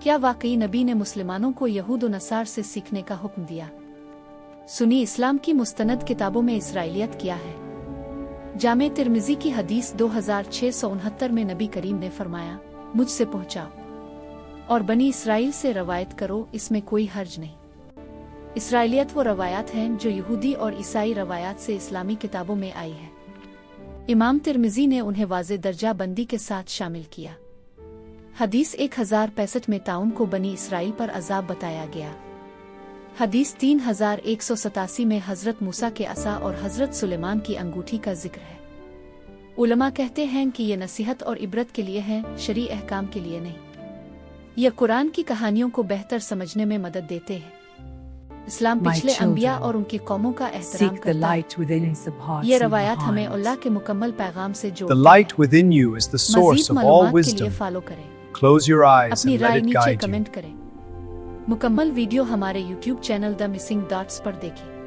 क्या वाकई नबी ने मुसलमानों को यहूद व नसार से सीखने का हुक्म दिया? सुनी इस्लाम की मुस्तनद किताबों में इसराइलियत क्या है? जामे तिर्मिज़ी की हदीस 2669 में नबी करीम ने फरमाया, मुझसे पहुँचाओ और बनी इसराइल से रवायत करो, इसमें कोई हर्ज नहीं। इसराइलियत वो रवायात हैं जो यहूदी और ईसाई रवायात से इस्लामी किताबों में आई है। इमाम तिर्मिज़ी ने उन्हें वाज़े दर्जा बंदी के साथ शामिल किया। हदीस 1065 में ताउन को बनी इसराइल पर अजाब बताया गया। हदीस 3187 में हज़रत मूसा के असा और हज़रत सुलेमान की अंगूठी का जिक्र है। उलमा कहते हैं कि ये नसीहत और इबरत के लिए है, शरई अहकाम के लिए नहीं। यह कुरान की कहानियों को बेहतर समझने में मदद देते हैं। इस्लाम पिछले अंबिया और उनकी कौमों का एहतराम करता है। ये रवायात हमें अल्लाह के मुकम्मल पैगाम से जोड़ती हैं। मज़ीद मालूमात के लिए फॉलो करें। अपनी राय नीचे कमेंट करें। मुकम्मल वीडियो हमारे YouTube channel the missing dots पर देखें।